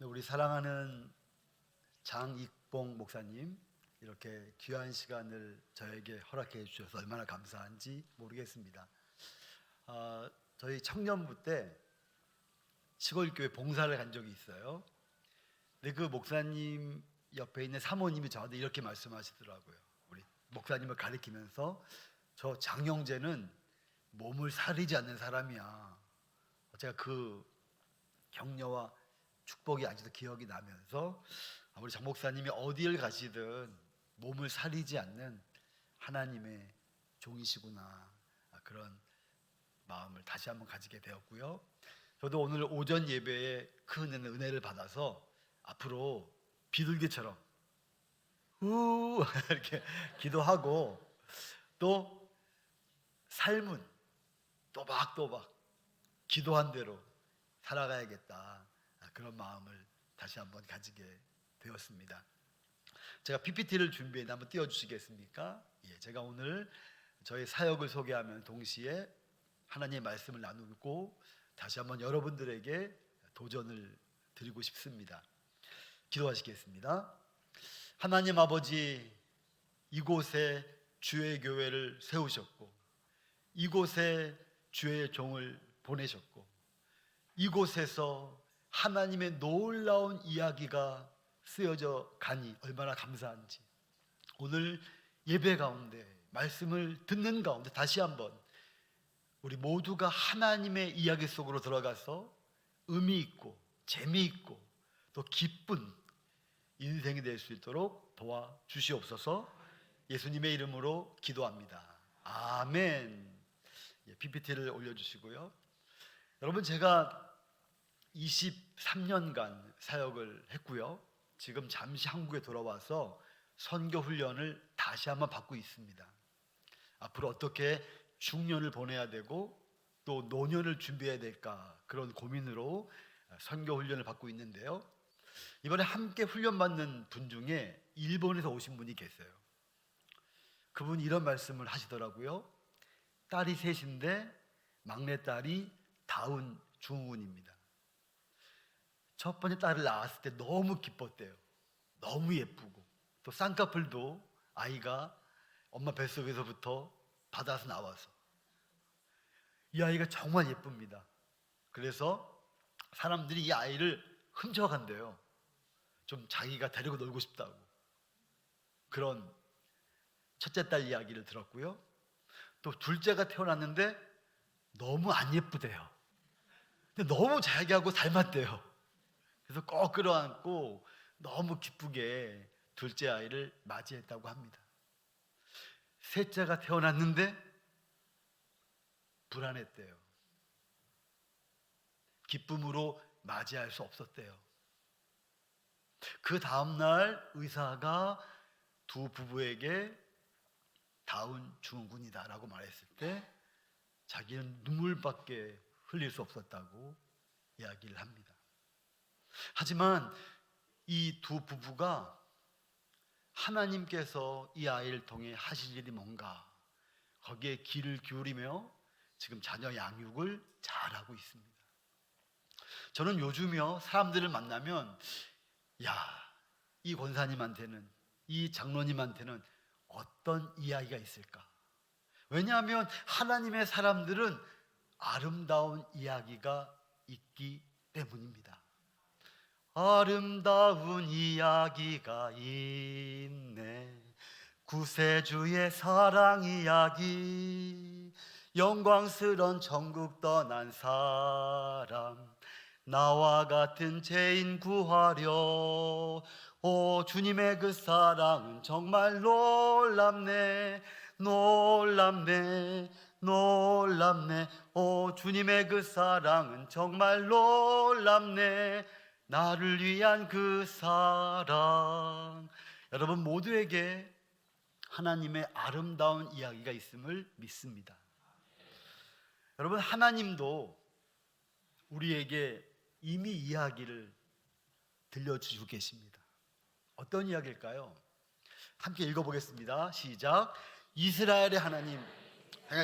우리 사랑하는 장익봉 목사님, 이렇게 귀한 시간을 저에게 허락해 주셔서 얼마나 감사한지 모르겠습니다. 저희 청년부 때 시골교회 봉사를 간 적이 있어요. 근데 그 목사님 옆에 있는 사모님이 저한테 이렇게 말씀하시더라고요. 우리 목사님을 가리키면서, 저 장영재는 몸을 사리지 않는 사람이야. 제가 그 격려와 축복이 아직도 기억이 나면서, 우리 장 목사님이 어디를 가시든 몸을 사리지 않는 하나님의 종이시구나, 그런 마음을 다시 한번 가지게 되었고요. 저도 오늘 오전 예배에 큰 은혜를 받아서 앞으로 비둘기처럼 우 이렇게 기도하고, 또 삶은 또박또박 기도한 대로 살아가야겠다, 그런 마음을 다시 한번 가지게 되었습니다. 제가 PPT를 준비했는데 한번 띄워주시겠습니까? 제가 오늘 저의 사역을 소개하면 동시에 하나님의 말씀을 나누고 다시 한번 여러분들에게 도전을 드리고 싶습니다. 기도하시겠습니다. 하나님 아버지, 이곳에 주의 교회를 세우셨고, 이곳에 주의 종을 보내셨고, 이곳에서 하나님의 놀라운 이야기가 쓰여져 가니 얼마나 감사한지, 오늘 예배 가운데 말씀을 듣는 가운데 다시 한번 우리 모두가 하나님의 이야기 속으로 들어가서 의미 있고 재미있고 또 기쁜 인생이 될 수 있도록 도와주시옵소서. 예수님의 이름으로 기도합니다. 아멘. PPT를 올려주시고요. 여러분, 제가 23년간 사역을 했고요. 지금 잠시 한국에 돌아와서 선교 훈련을 다시 한번 받고 있습니다. 앞으로 어떻게 중년을 보내야 되고 또 노년을 준비해야 될까, 그런 고민으로 선교 훈련을 받고 있는데요. 이번에 함께 훈련받는 분 중에 일본에서 오신 분이 계세요. 그분이 이런 말씀을 하시더라고요. 딸이 셋인데 막내딸이 다운 증후군입니다. 첫 번째 딸을 낳았을 때 너무 기뻤대요. 너무 예쁘고, 또 쌍꺼풀도 아이가 엄마 뱃속에서부터 받아서 나와서 이 아이가 정말 예쁩니다. 그래서 사람들이 이 아이를 훔쳐간대요. 좀 자기가 데리고 놀고 싶다고. 그런 첫째 딸 이야기를 들었고요. 또 둘째가 태어났는데 너무 안 예쁘대요. 근데 너무 자기하고 닮았대요. 그래서 꼭 끌어안고 너무 기쁘게 둘째 아이를 맞이했다고 합니다. 셋째가 태어났는데 불안했대요. 기쁨으로 맞이할 수 없었대요. 그 다음날 의사가 두 부부에게 다운 증후군이다라고 말했을 때 자기는 눈물밖에 흘릴 수 없었다고 이야기를 합니다. 하지만 이 두 부부가 하나님께서 이 아이를 통해 하실 일이 뭔가, 거기에 귀를 기울이며 지금 자녀 양육을 잘하고 있습니다. 저는 요즘요, 사람들을 만나면 이 권사님한테는, 이 장로님한테는 어떤 이야기가 있을까? 왜냐하면 하나님의 사람들은 아름다운 이야기가 있기 때문입니다. 아름다운 이야기가 있네. 구세주의 사랑 이야기, 영광스런 천국 떠난 사람, 나와 같은 죄인 구하려. 오, 주님의 그 사랑은 정말 놀랍네, 놀랍네, 놀랍네. 오, 주님의 그 사랑은 정말 놀랍네, 나를 위한 그 사랑. 여러분 모두에게 하나님의 아름다운 이야기가 있음을 믿습니다. 여러분, 하나님도 우리에게 이미 이야기를 들려주시고 계십니다. 어떤 이야기일까요? 함께 읽어보겠습니다. 시작. 이스라엘의 하나님,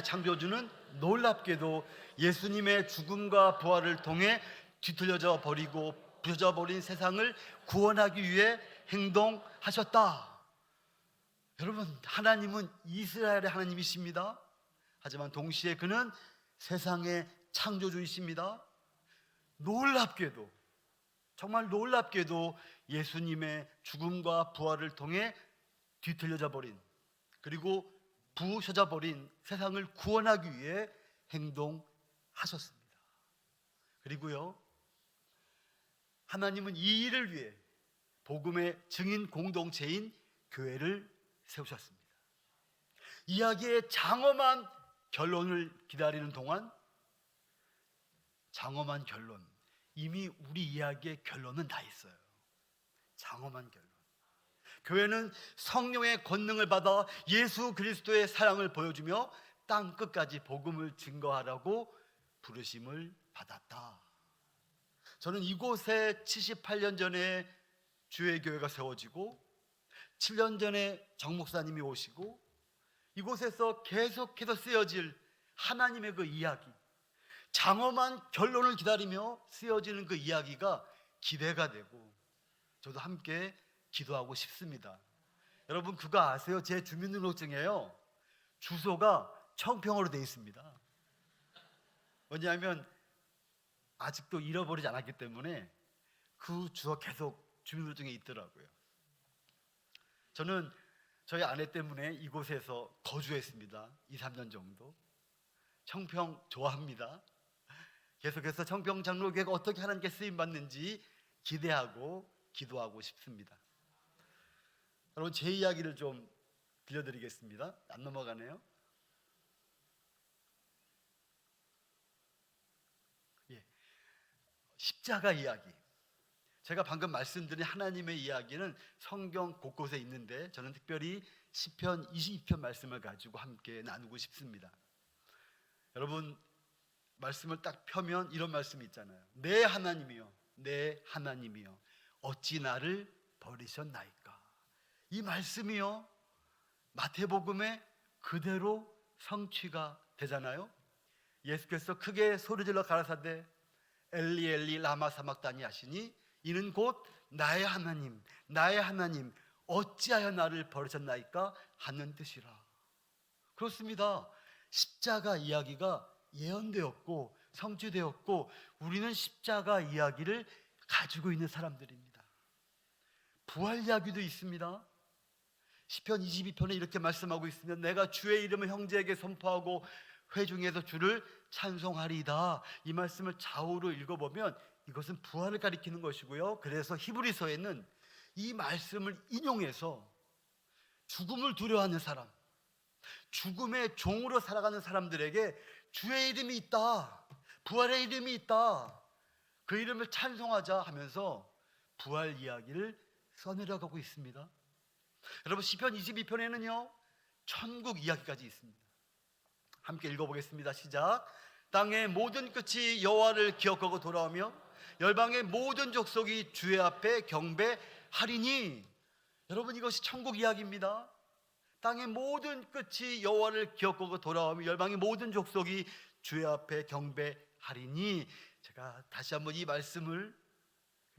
창조주는 놀랍게도 예수님의 죽음과 부활을 통해 뒤틀려져 버리고 부서져 버린 세상을 구원하기 위해 행동하셨다. 여러분, 하나님은 이스라엘의 하나님이십니다. 하지만 동시에 그는 세상의 창조주이십니다. 놀랍게도, 정말 놀랍게도 예수님의 죽음과 부활을 통해 뒤틀려져 버린, 그리고 부서져 버린 세상을 구원하기 위해 행동하셨습니다. 그리고요, 하나님은 이 일을 위해 복음의 증인 공동체인 교회를 세우셨습니다. 이야기의 장엄한 결론을 기다리는 동안, 장엄한 결론, 이미 우리 이야기의 결론은 다 있어요. 장엄한 결론. 교회는 성령의 권능을 받아 예수 그리스도의 사랑을 보여주며 땅 끝까지 복음을 증거하라고 부르심을 받았다. 저는 이곳에 78년 전에 주의 교회가 세워지고 7년 전에 정 목사님이 오시고 이곳에서 계속해서 쓰여질 하나님의 그 이야기, 장엄한 결론을 기다리며 쓰여지는 그 이야기가 기대가 되고 저도 함께 기도하고 싶습니다. 여러분, 그거 아세요? 제 주민등록증에요, 주소가 청평으로 되어 있습니다. 왜냐하면 아직도 잃어버리지 않았기 때문에 그 주소 계속 주민등록증에 있더라고요. 저는 저희 아내 때문에 이곳에서 거주했습니다. 2, 3년 정도. 청평 좋아합니다. 계속해서 청평 장로교회가 어떻게 하나님께 쓰임받는지 기대하고 기도하고 싶습니다. 여러분, 제 이야기를 좀 들려드리겠습니다. 안 넘어가네요. 십자가 이야기. 제가 방금 말씀드린 하나님의 이야기는 성경 곳곳에 있는데 저는 특별히 시편 22편 말씀을 가지고 함께 나누고 싶습니다. 여러분, 말씀을 딱 펴면 이런 말씀이 있잖아요. 내 하나님이여, 내 하나님이여, 어찌 나를 버리셨나이까. 이 말씀이요, 마태복음에 그대로 성취가 되잖아요. 예수께서 크게 소리질러 가라사대 엘리 엘리 라마 사막다니 하시니 이는 곧 나의 하나님, 나의 하나님, 어찌하여 나를 버리셨나이까 하는 뜻이라. 그렇습니다. 십자가 이야기가 예언되었고 성취되었고 우리는 십자가 이야기를 가지고 있는 사람들입니다. 부활 이야기도 있습니다. 시편 22편에 이렇게 말씀하고 있습니다. 내가 주의 이름을 형제에게 선포하고 회중에서 주를 찬송하리이다. 이 말씀을 좌우로 읽어보면 이것은 부활을 가리키는 것이고요. 그래서 히브리서에는 이 말씀을 인용해서 죽음을 두려워하는 사람, 죽음의 종으로 살아가는 사람들에게 주의 이름이 있다, 부활의 이름이 있다, 그 이름을 찬송하자 하면서 부활 이야기를 써내려가고 있습니다. 여러분, 시편 22편에는요 천국 이야기까지 있습니다. 함께 읽어보겠습니다. 시작. 땅의 모든 끝이 여호와를 기억하고 돌아오며 열방의 모든 족속이 주의 앞에 경배하리니. 여러분, 이것이 천국 이야기입니다. 땅의 모든 끝이 여호와를 기억하고 돌아오며 열방의 모든 족속이 주의 앞에 경배하리니. 제가 다시 한번 이 말씀을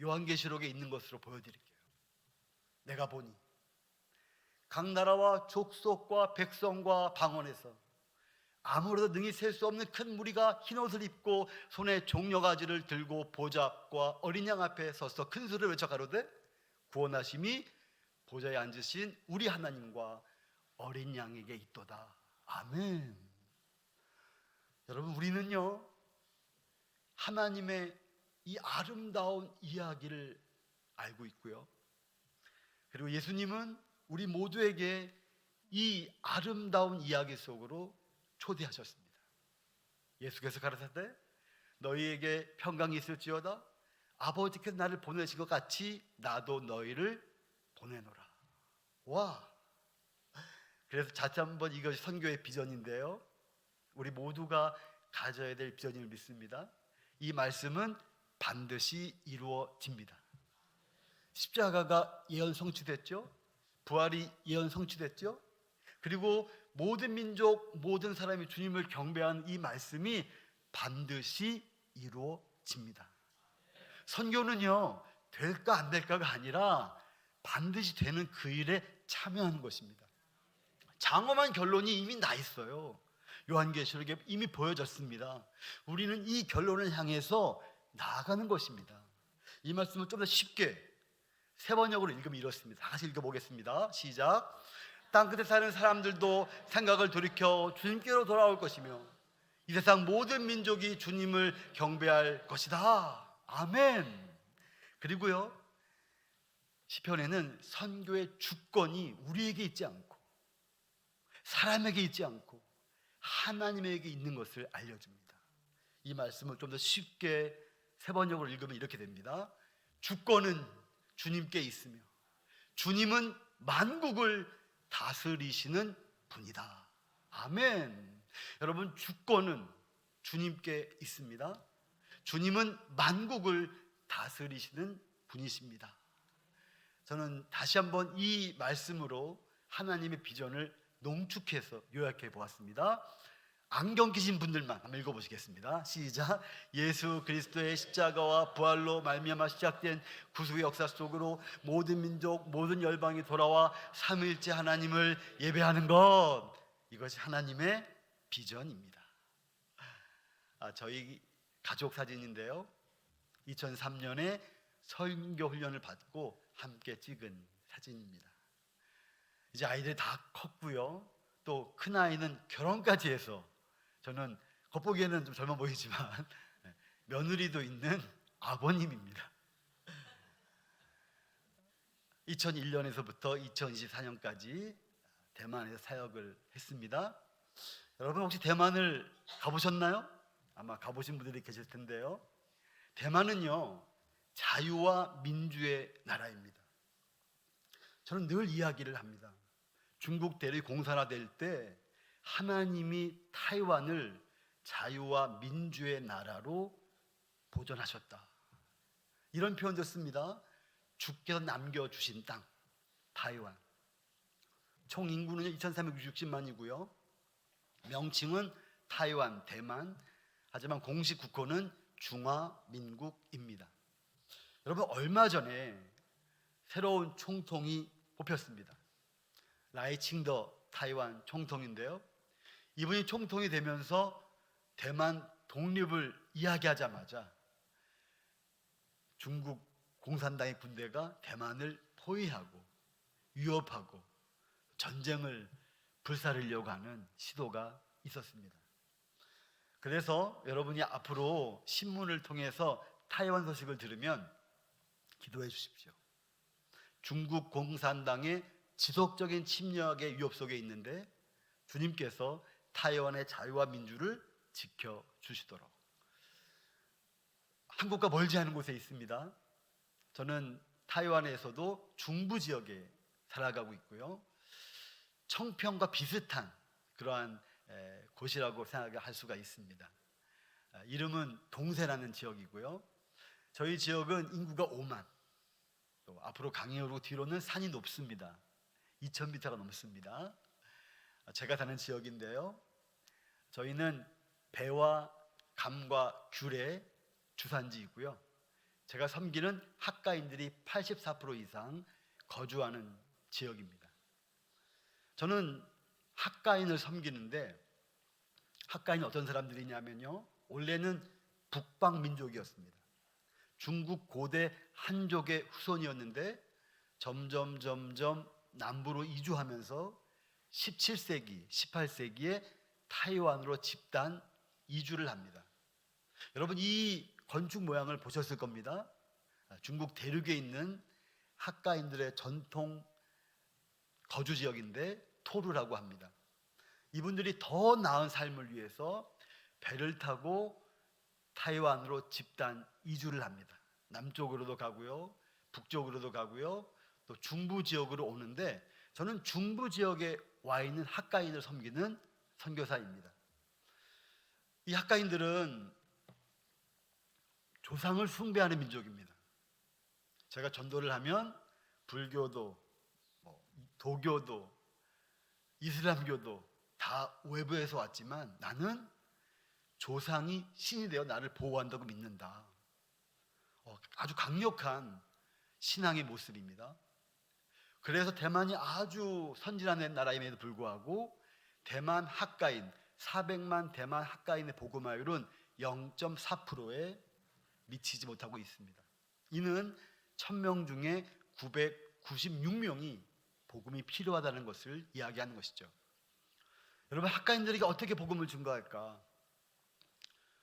요한계시록에 있는 것으로 보여드릴게요. 내가 보니 각 나라와 족속과 백성과 방언에서 아무래도 능히 셀 수 없는 큰 무리가 흰옷을 입고 손에 종려가지를 들고 보좌 앞과 어린 양 앞에 서서 큰 소리를 외쳐 가로되 구원하심이 보좌에 앉으신 우리 하나님과 어린 양에게 있도다. 아멘. 여러분, 우리는요 하나님의 이 아름다운 이야기를 알고 있고요, 그리고 예수님은 우리 모두에게 이 아름다운 이야기 속으로 초대하셨습니다. 예수께서 가라사대 너희에게 평강이 있을지어다 아버지께서 나를 보내신 것 같이 나도 너희를 보내노라. 와, 그래서 다시 한번 이것이 선교의 비전인데요, 우리 모두가 가져야 될 비전임을 믿습니다. 이 말씀은 반드시 이루어집니다. 십자가가 예언 성취됐죠. 부활이 예언 성취됐죠. 그리고 모든 민족, 모든 사람이 주님을 경배하는 이 말씀이 반드시 이루어집니다. 선교는요, 될까 안 될까가 아니라 반드시 되는 그 일에 참여하는 것입니다. 장엄한 결론이 이미 나 있어요. 요한계시록에 이미 보여졌습니다. 우리는 이 결론을 향해서 나아가는 것입니다. 이 말씀을 좀 더 쉽게 세 번역으로 읽으면 이렇습니다. 다 같이 읽어보겠습니다. 시작. 땅끝에 사는 사람들도 생각을 돌이켜 주님께로 돌아올 것이며 이 세상 모든 민족이 주님을 경배할 것이다. 아멘. 그리고요, 시편에는 선교의 주권이 우리에게 있지 않고 사람에게 있지 않고 하나님에게 있는 것을 알려줍니다. 이 말씀을 좀 더 쉽게 세 번역으로 읽으면 이렇게 됩니다. 주권은 주님께 있으며 주님은 만국을 다스리시는 분이다. 아멘. 여러분, 주권은 주님께 있습니다. 주님은 만국을 다스리시는 분이십니다. 저는 다시 한번 이 말씀으로 하나님의 비전을 농축해서 요약해 보았습니다. 안경 끼신 분들만 한번 읽어보시겠습니다. 시작. 예수 그리스도의 십자가와 부활로 말미암아 시작된 구속의 역사 속으로 모든 민족 모든 열방이 돌아와 삼위일체 하나님을 예배하는 것, 이것이 하나님의 비전입니다. 저희 가족 사진인데요, 2003년에 선교 훈련을 받고 함께 찍은 사진입니다. 이제 아이들이 다 컸고요, 또 큰아이는 결혼까지 해서 저는 겉보기에는 좀 젊어 보이지만 며느리도 있는 아버님입니다. 2001년에서부터 2024년까지 대만에서 사역을 했습니다. 여러분, 혹시 대만을 가보셨나요? 아마 가보신 분들이 계실 텐데요, 대만은요, 자유와 민주의 나라입니다. 저는 늘 이야기를 합니다. 중국 대륙이 공산화될 때 하나님이 타이완을 자유와 민주의 나라로 보존하셨다, 이런 표현도 씁니다. 주께서 남겨주신 땅 타이완. 총 인구는 2360만이고요 명칭은 타이완, 대만. 하지만 공식 국호는 중화민국입니다. 여러분, 얼마 전에 새로운 총통이 뽑혔습니다. 라이칭더 타이완 총통인데요, 이분이 총통이 되면서 대만 독립을 이야기하자마자 중국 공산당의 군대가 대만을 포위하고 위협하고 전쟁을 불살르려고 하는 시도가 있었습니다. 그래서 여러분이 앞으로 신문을 통해서 타이완 소식을 들으면 기도해 주십시오. 중국 공산당의 지속적인 침략의 위협 속에 있는데 주님께서 타이완의 자유와 민주를 지켜주시도록. 한국과 멀지 않은 곳에 있습니다. 저는 타이완에서도 중부 지역에 살아가고 있고요, 청평과 비슷한 그러한 곳이라고 생각할 수가 있습니다. 이름은 동세라는 지역이고요, 저희 지역은 인구가 5만, 또 앞으로 강릉으로 뒤로는 산이 높습니다. 2000m가 넘습니다. 제가 사는 지역인데요, 저희는 배와 감과 귤의 주산지이고요, 제가 섬기는 학가인들이 84% 이상 거주하는 지역입니다. 저는 학가인을 섬기는데, 학가인이 어떤 사람들이냐면요, 원래는 북방 민족이었습니다. 중국 고대 한족의 후손이었는데 점점 남부로 이주하면서 17세기, 18세기에 타이완으로 집단 이주를 합니다. 여러분, 이 건축 모양을 보셨을 겁니다. 중국 대륙에 있는 학가인들의 전통 거주 지역인데 토르라고 합니다. 이분들이 더 나은 삶을 위해서 배를 타고 타이완으로 집단 이주를 합니다. 남쪽으로도 가고요, 북쪽으로도 가고요, 또 중부 지역으로 오는데, 저는 중부 지역에 와 있는 학가인을 섬기는 선교사입니다. 이 학가인들은 조상을 숭배하는 민족입니다. 제가 전도를 하면 불교도, 도교도, 이슬람교도 다 외부에서 왔지만 나는 조상이 신이 되어 나를 보호한다고 믿는다. 아주 강력한 신앙의 모습입니다. 그래서 대만이 아주 선진한 나라임에도 불구하고 대만 학가인 400만 대만 학가인의 복음화율은 0.4%에 미치지 못하고 있습니다. 이는 1000명 중에 996명이 복음이 필요하다는 것을 이야기하는 것이죠. 여러분, 학가인들에게 어떻게 복음을 증거할까?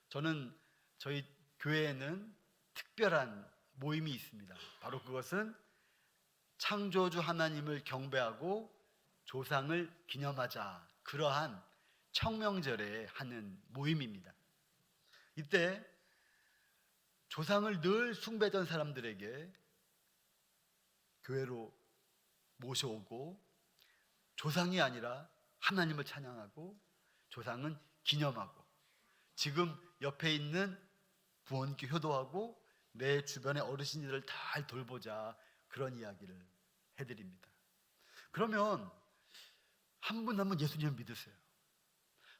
저는 저희 교회에는 특별한 모임이 있습니다. 바로 그것은 창조주 하나님을 경배하고 조상을 기념하자, 그러한 청명절에 하는 모임입니다. 이때 조상을 늘 숭배던 사람들에게 교회로 모셔오고 조상이 아니라 하나님을 찬양하고 조상은 기념하고 지금 옆에 있는 부원께 효도하고 내 주변의 어르신들을 잘 돌보자, 그런 이야기를 해드립니다. 그러면 한 분 한 분 예수님을 믿으세요.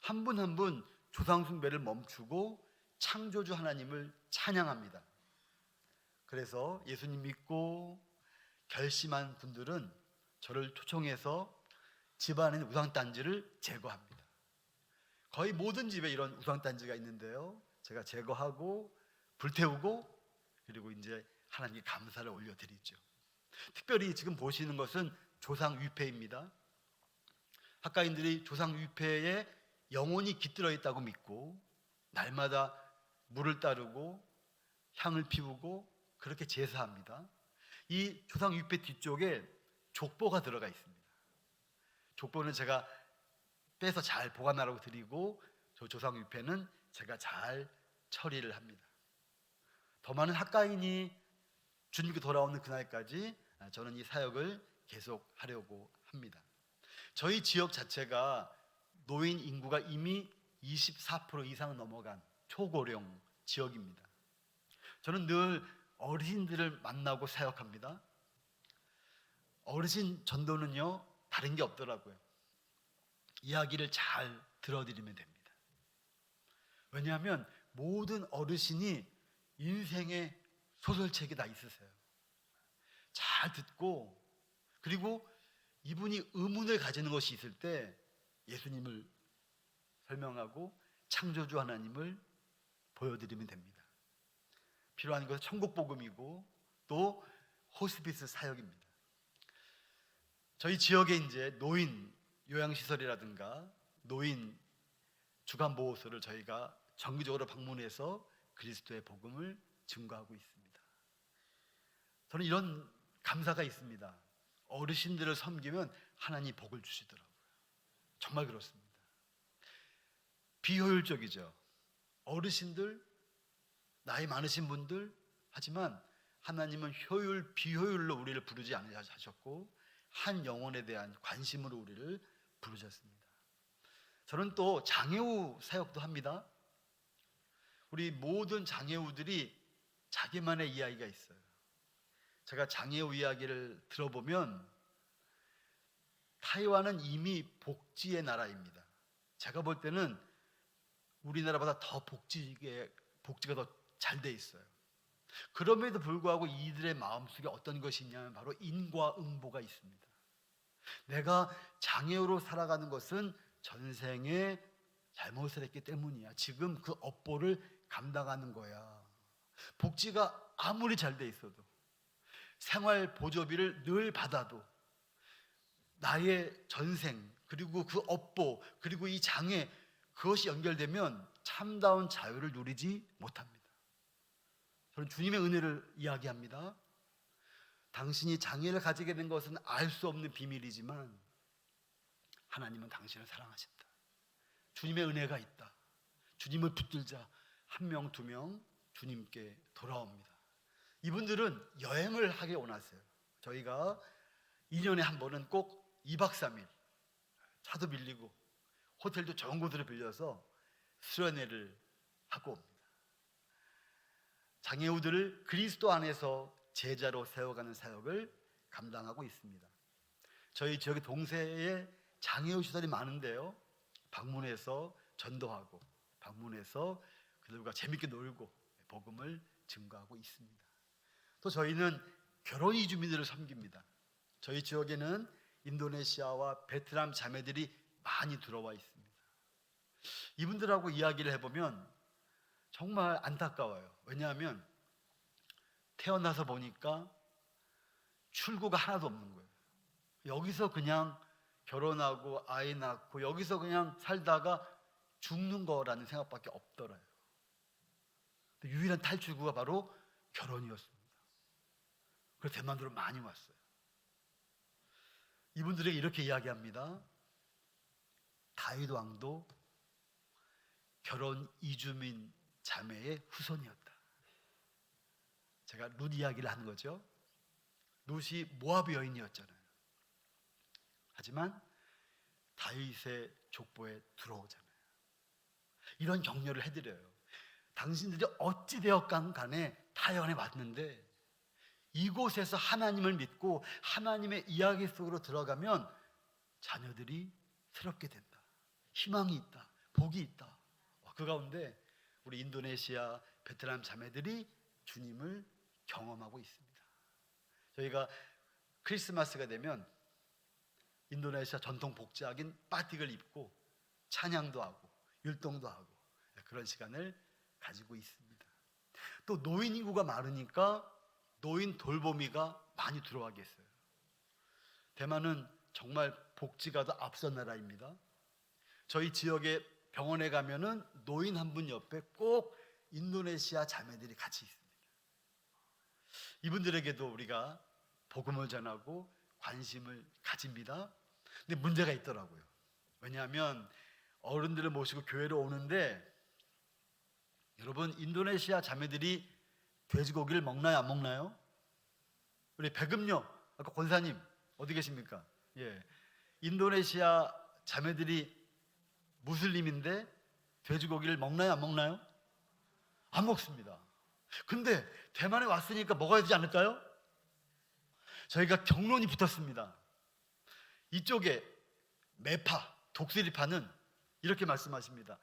한 분 한 분 조상 숭배를 멈추고 창조주 하나님을 찬양합니다. 그래서 예수님 믿고 결심한 분들은 저를 초청해서 집안에 있는 우상단지를 제거합니다. 거의 모든 집에 이런 우상단지가 있는데요, 제가 제거하고 불태우고 그리고 이제 하나님께 감사를 올려드리죠. 특별히 지금 보시는 것은 조상 위패입니다. 학가인들이 조상 위패에 영혼이 깃들어 있다고 믿고 날마다 물을 따르고 향을 피우고 그렇게 제사합니다. 이 조상 위패 뒤쪽에 족보가 들어가 있습니다. 족보는 제가 빼서 잘 보관하라고 드리고 저 조상 위패는 제가 잘 처리를 합니다. 더 많은 학가인이 주님께 돌아오는 그날까지 저는 이 사역을 계속하려고 합니다. 저희 지역 자체가 노인 인구가 이미 24% 이상 넘어간 초고령 지역입니다. 저는 늘 어르신들을 만나고 사역합니다. 어르신 전도는요, 다른 게 없더라고요. 이야기를 잘 들어드리면 됩니다. 왜냐하면 모든 어르신이 인생의 소설책이 다 있으세요. 잘 듣고 그리고 이분이 의문을 가지는 것이 있을 때 예수님을 설명하고 창조주 하나님을 보여드리면 됩니다. 필요한 것은 천국복음이고 또 호스피스 사역입니다. 저희 지역에 이제 노인 요양시설이라든가 노인 주간보호소를 저희가 정기적으로 방문해서 그리스도의 복음을 증거하고 있습니다. 저는 이런 감사가 있습니다. 어르신들을 섬기면 하나님이 복을 주시더라고요. 정말 그렇습니다. 비효율적이죠. 어르신들, 나이 많으신 분들, 하지만 하나님은 효율, 비효율로 우리를 부르지 않으셨고 한 영혼에 대한 관심으로 우리를 부르셨습니다. 저는 또 장애우 사역도 합니다. 우리 모든 장애우들이 자기만의 이야기가 있어요. 제가 장애우 이야기를 들어보면 타이완은 이미 복지의 나라입니다. 제가 볼 때는 우리나라보다 더 복지가 더 잘 돼 있어요. 그럼에도 불구하고 이들의 마음속에 어떤 것이 있냐면 바로 인과응보가 있습니다. 내가 장애우로 살아가는 것은 전생에 잘못을 했기 때문이야. 지금 그 업보를 감당하는 거야. 복지가 아무리 잘 돼 있어도 생활 보조비를 늘 받아도 나의 전생 그리고 그 업보 그리고 이 장애, 그것이 연결되면 참다운 자유를 누리지 못합니다. 저는 주님의 은혜를 이야기합니다. 당신이 장애를 가지게 된 것은 알 수 없는 비밀이지만 하나님은 당신을 사랑하신다. 주님의 은혜가 있다. 주님을 붙들자. 한 명, 두 명 주님께 돌아옵니다. 이분들은 여행을 하게 원하세요. 저희가 2년에 한 번은 꼭 2박 3일 차도 빌리고 호텔도 좋은 곳으로 빌려서 수련회를 하고 옵니다. 장애우들을 그리스도 안에서 제자로 세워가는 사역을 감당하고 있습니다. 저희 지역에 동세에 장애우 시설이 많은데요, 방문해서 전도하고 방문해서 그들과 재밌게 놀고 복음을 증거하고 있습니다. 또 저희는 결혼 이주민들을 섬깁니다. 저희 지역에는 인도네시아와 베트남 자매들이 많이 들어와 있습니다. 이분들하고 이야기를 해보면 정말 안타까워요. 왜냐하면 태어나서 보니까 출구가 하나도 없는 거예요. 여기서 그냥 결혼하고 아이 낳고 여기서 그냥 살다가 죽는 거라는 생각밖에 없더라요. 유일한 탈출구가 바로 결혼이었습니다. 그래서 대만으로 많이 왔어요. 이분들에게 이렇게 이야기합니다. 다윗 왕도 결혼 이주민 자매의 후손이었다. 제가 룻 이야기를 하는 거죠. 룻이 모압 여인이었잖아요. 하지만 다윗의 족보에 들어오잖아요. 이런 격려를 해드려요. 당신들이 어찌 되었건 간에 타연에 왔는데 이곳에서 하나님을 믿고 하나님의 이야기 속으로 들어가면 자녀들이 새롭게 된다. 희망이 있다. 복이 있다. 그 가운데 우리 인도네시아, 베트남 자매들이 주님을 경험하고 있습니다. 저희가 크리스마스가 되면 인도네시아 전통 복장인 바틱을 입고 찬양도 하고 율동도 하고 그런 시간을 가지고 있습니다. 또 노인 인구가 많으니까 노인 돌보미가 많이 들어가게 했어요. 대만은 정말 복지가 더 앞선 나라입니다. 저희 지역의 병원에 가면은 노인 한 분 옆에 꼭 인도네시아 자매들이 같이 있습니다. 이분들에게도 우리가 복음을 전하고 관심을 가집니다. 근데 문제가 있더라고요. 왜냐하면 어른들을 모시고 교회로 오는데 여러분 인도네시아 자매들이 돼지고기를 먹나요? 안 먹나요? 우리 배금요 아까 권사님 어디 계십니까? 예, 인도네시아 자매들이 무슬림인데 돼지고기를 먹나요? 안 먹나요? 안 먹습니다. 근데 대만에 왔으니까 먹어야 되지 않을까요? 저희가 경론이 붙었습니다. 이쪽에 매파, 독수리파는 이렇게 말씀하십니다.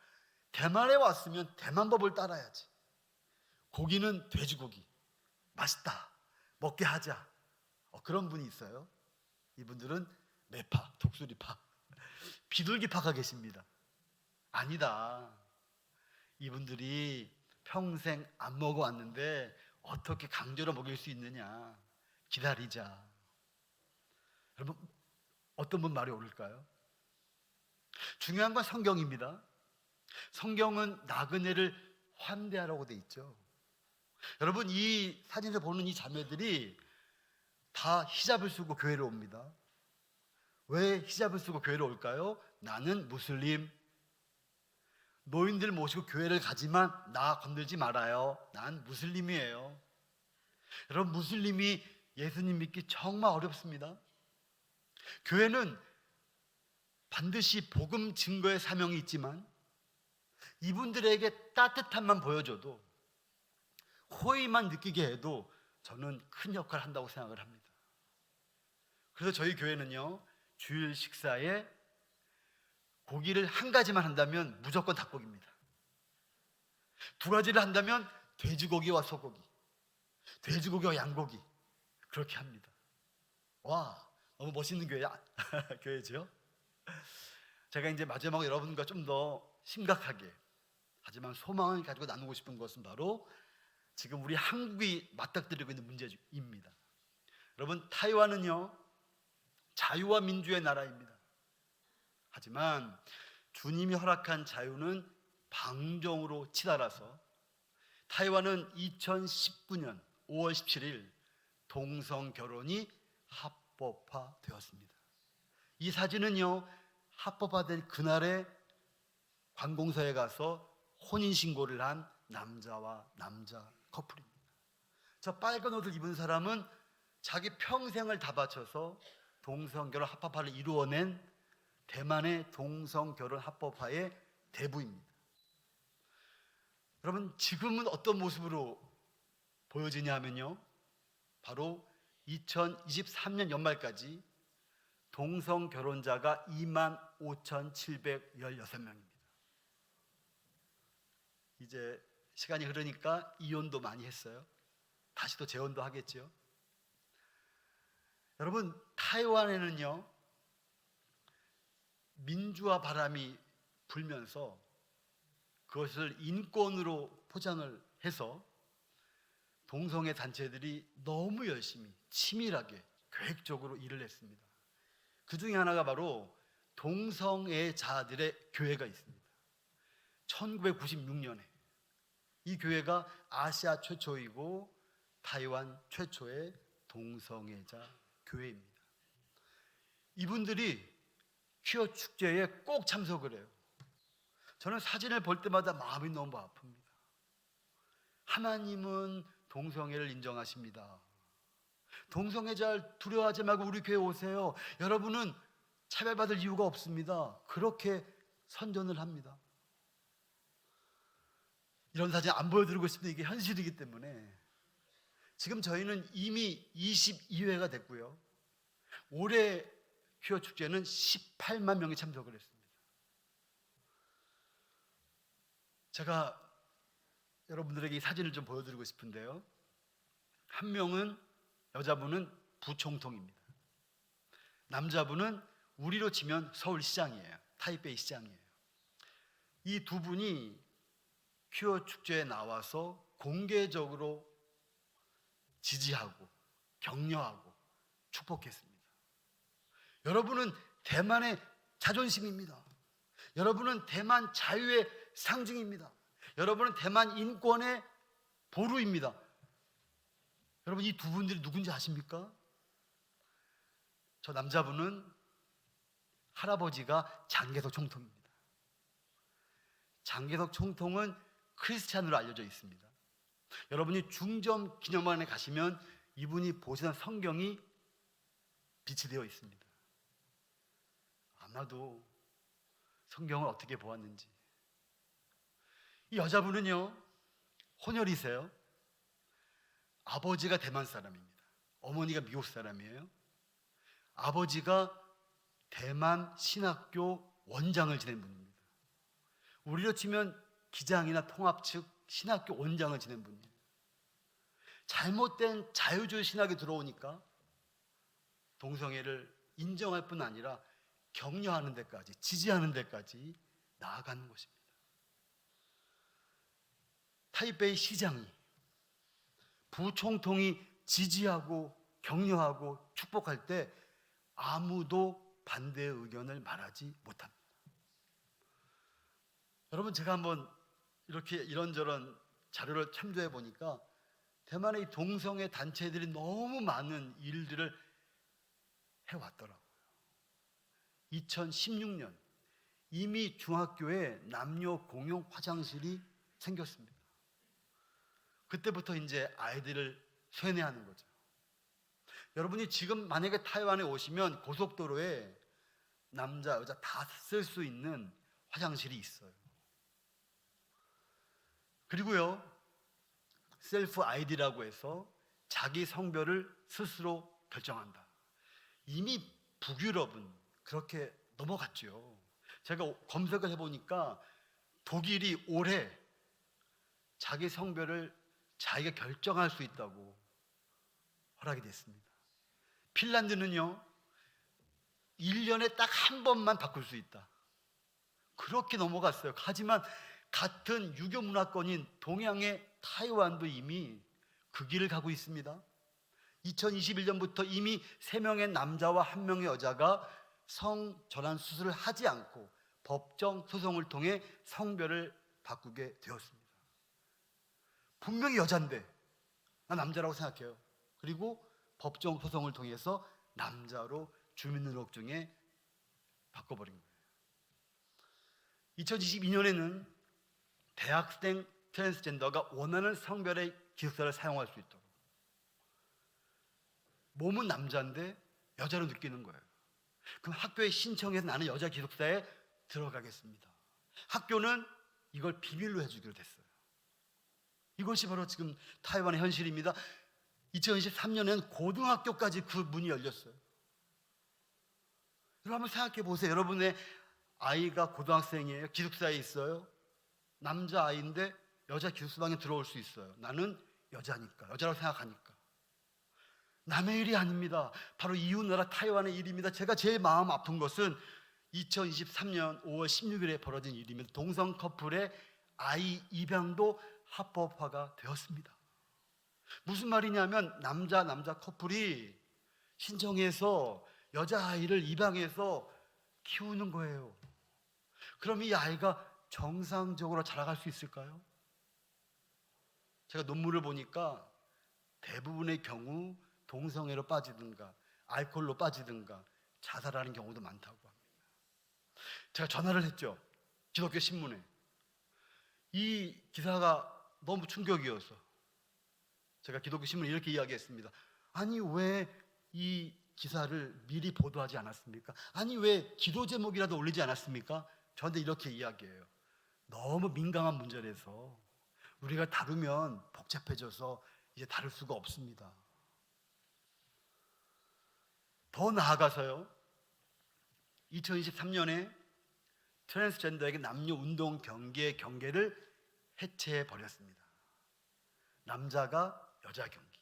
대만에 왔으면 대만법을 따라야지. 고기는 돼지고기. 맛있다. 먹게 하자. 그런 분이 있어요. 이분들은 매파, 독수리파, 비둘기파가 계십니다. 아니다. 이분들이 평생 안 먹어왔는데 어떻게 강제로 먹일 수 있느냐. 기다리자. 여러분 어떤 분 말이 옳을까요? 중요한 건 성경입니다. 성경은 나그네를 환대하라고 돼 있죠. 여러분 이 사진에서 보는 이 자매들이 다 히잡을 쓰고 교회로 옵니다. 왜 히잡을 쓰고 교회로 올까요? 나는 무슬림. 노인들 모시고 교회를 가지만 나 건들지 말아요. 난 무슬림이에요. 여러분 무슬림이 예수님 믿기 정말 어렵습니다. 교회는 반드시 복음 증거의 사명이 있지만 이분들에게 따뜻함만 보여줘도 호의만 느끼게 해도 저는 큰 역할을 한다고 생각을 합니다. 그래서 저희 교회는요 주일 식사에 고기를 한 가지만 한다면 무조건 닭고기입니다. 두 가지를 한다면 돼지고기와 소고기, 돼지고기와 양고기 그렇게 합니다. 와 너무 멋있는 교회죠. 제가 이제 마지막으로 여러분과 좀 더 심각하게 하지만 소망을 가지고 나누고 싶은 것은 바로 지금 우리 한국이 맞닥뜨리고 있는 문제입니다. 여러분 타이완은요 자유와 민주의 나라입니다. 하지만 주님이 허락한 자유는 방종으로 치달아서 타이완은 2019년 5월 17일 동성 결혼이 합법화되었습니다. 이 사진은요 합법화된 그날에 관공서에 가서 혼인신고를 한 남자와 남자 커플입니다. 저 빨간 옷을 입은 사람은 자기 평생을 다 바쳐서 동성결혼 합법화를 이루어낸 대만의 동성결혼 합법화의 대부입니다. 여러분 지금은 어떤 모습으로 보여지냐 하면요 바로 2023년 연말까지 동성결혼자가 25,716명입니다. 이제 시간이 흐르니까 이혼도 많이 했어요. 다시 또 재혼도 하겠죠. 여러분, 타이완에는요, 민주화 바람이 불면서 그것을 인권으로 포장을 해서 동성애 단체들이 너무 열심히 치밀하게 계획적으로 일을 했습니다. 그 중에 하나가 바로 동성애자들의 교회가 있습니다. 1996년에 이 교회가 아시아 최초이고 타이완 최초의 동성애자 교회입니다. 이분들이 퀴어 축제에 꼭 참석을 해요. 저는 사진을 볼 때마다 마음이 너무 아픕니다. 하나님은 동성애를 인정하십니다. 동성애자를 두려워하지 말고 우리 교회 오세요. 여러분은 차별받을 이유가 없습니다. 그렇게 선전을 합니다. 이런 사진 안 보여드리고 싶은데 이게 현실이기 때문에 지금 저희는 이미 22회가 됐고요. 올해 퀴어 축제는 18만 명이 참석을 했습니다. 제가 여러분들에게 이 사진을 좀 보여드리고 싶은데요. 한 명은, 여자분은 부총통입니다. 남자분은 우리로 치면 서울시장이에요. 타이베이 시장이에요. 이 두 분이 퀴어 축제에 나와서 공개적으로 지지하고 격려하고 축복했습니다. 여러분은 대만의 자존심입니다. 여러분은 대만 자유의 상징입니다. 여러분은 대만 인권의 보루입니다. 여러분, 이 두 분들이 누군지 아십니까? 저 남자분은 할아버지가 장개석 총통입니다. 장개석 총통은 크리스찬으로 알려져 있습니다. 여러분이 중점 기념관에 가시면 이분이 보시던 성경이 빛이 되어 있습니다. 아마도 성경을 어떻게 보았는지. 이 여자분은요, 혼혈이세요. 아버지가 대만 사람입니다. 어머니가 미국 사람이에요. 아버지가 대만 신학교 원장을 지낸 분입니다. 우리로 치면 기장이나 통합 측 신학교 원장을 지낸 분이에요. 잘못된 자유주의 신학이 들어오니까 동성애를 인정할 뿐 아니라 격려하는 데까지, 지지하는 데까지 나아가는 것입니다. 타이베이 시장이, 부총통이 지지하고 격려하고 축복할 때 아무도 반대의 의견을 말하지 못합니다. 여러분, 제가 한번 이렇게 이런저런 자료를 참조해 보니까 대만의 이 동성애 단체들이 너무 많은 일들을 해왔더라고요. 2016년 이미 중학교에 남녀 공용 화장실이 생겼습니다. 그때부터 이제 아이들을 세뇌하는 거죠. 여러분이 지금 만약에 타이완에 오시면 고속도로에 남자, 여자 다 쓸 수 있는 화장실이 있어요. 그리고요, 셀프 아이디라고 해서 자기 성별을 스스로 결정한다. 이미 북유럽은 그렇게 넘어갔죠. 제가 검색을 해보니까 독일이 올해 자기 성별을 자기가 결정할 수 있다고 허락이 됐습니다. 핀란드는요, 1년에 딱 한 번만 바꿀 수 있다. 그렇게 넘어갔어요. 하지만 같은 유교 문화권인 동양의 타이완도 이미 그 길을 가고 있습니다. 2021년부터 이미 3명의 남자와 1명의 여자가 성전환 수술을 하지 않고 법정 소송을 통해 성별을 바꾸게 되었습니다. 분명히 여잔데 나 남자라고 생각해요. 그리고 법정 소송을 통해서 남자로 주민등록증에 바꿔버린 거예요. 2022년에는 대학생 트랜스젠더가 원하는 성별의 기숙사를 사용할 수 있도록, 몸은 남자인데 여자로 느끼는 거예요. 그럼 학교에 신청해서 나는 여자 기숙사에 들어가겠습니다. 학교는 이걸 비밀로 해주기로 됐어요. 이것이 바로 지금 타이완의 현실입니다. 2023년에는 고등학교까지 그 문이 열렸어요. 여러분 한번 생각해 보세요. 여러분의 아이가 고등학생이에요. 기숙사에 있어요. 남자 아이인데 여자 기숙사방에 들어올 수 있어요. 나는 여자라고 생각하니까. 남의 일이 아닙니다. 바로 이웃나라 타이완의 일입니다. 제가 제일 마음 아픈 것은 2023년 5월 16일에 벌어진 일입니다. 동성 커플의 아이 입양도 합법화가 되었습니다. 무슨 말이냐면 남자 커플이 신청해서 여자아이를 입양해서 키우는 거예요. 그럼 이 아이가 정상적으로 자라갈 수 있을까요? 제가 논문을 보니까 대부분의 경우 동성애로 빠지든가 알코올로 빠지든가 자살하는 경우도 많다고 합니다. 제가 전화를 했죠. 기독교 신문에. 이 기사가 너무 충격이어서 제가 기독교 신문에 이렇게 이야기했습니다. 아니 왜 이 기사를 미리 보도하지 않았습니까? 아니 왜 기도 제목이라도 올리지 않았습니까? 저한테 이렇게 이야기해요. 너무 민감한 문제라서 우리가 다루면 복잡해져서 이제 다룰 수가 없습니다. 더 나아가서요, 2023년에 트랜스젠더에게 남녀 운동 경기의 경계를 해체해 버렸습니다. 남자가 여자 경기,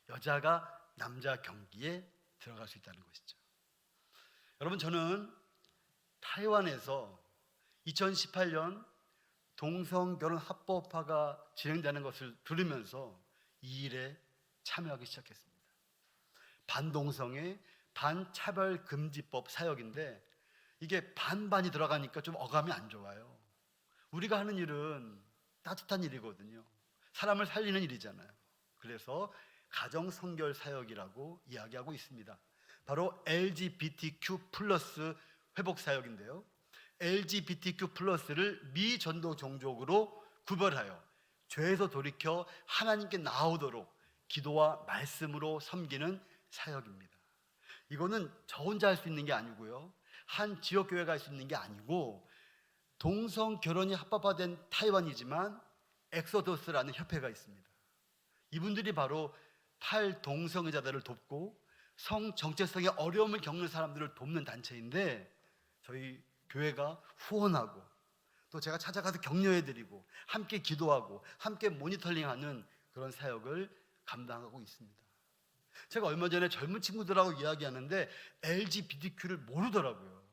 여자가 남자 경기에 들어갈 수 있다는 것이죠. 여러분, 저는 타이완에서 2018년 동성결혼 합법화가 진행되는 것을 들으면서 이 일에 참여하기 시작했습니다. 반동성애, 반차별금지법 사역인데 이게 반반이 들어가니까 좀 어감이 안 좋아요. 우리가 하는 일은 따뜻한 일이거든요. 사람을 살리는 일이잖아요. 그래서 가정성결 사역이라고 이야기하고 있습니다. 바로 LGBTQ 플러스 회복 사역인데요, LGBTQ 플러스를 미전도 종족으로 구별하여 죄에서 돌이켜 하나님께 나오도록 기도와 말씀으로 섬기는 사역입니다. 이거는 저 혼자 할 수 있는 게 아니고요, 한 지역교회가 할 수 있는 게 아니고 동성 결혼이 합법화된 타이완이지만 엑소더스라는 협회가 있습니다. 이분들이 바로 탈동성애자들을 돕고 성정체성의 어려움을 겪는 사람들을 돕는 단체인데 저희 교회가 후원하고 또 제가 찾아가서 격려해드리고 함께 기도하고 함께 모니터링하는 그런 사역을 감당하고 있습니다. 제가 얼마 전에 젊은 친구들하고 이야기하는데 LGBTQ를 모르더라고요.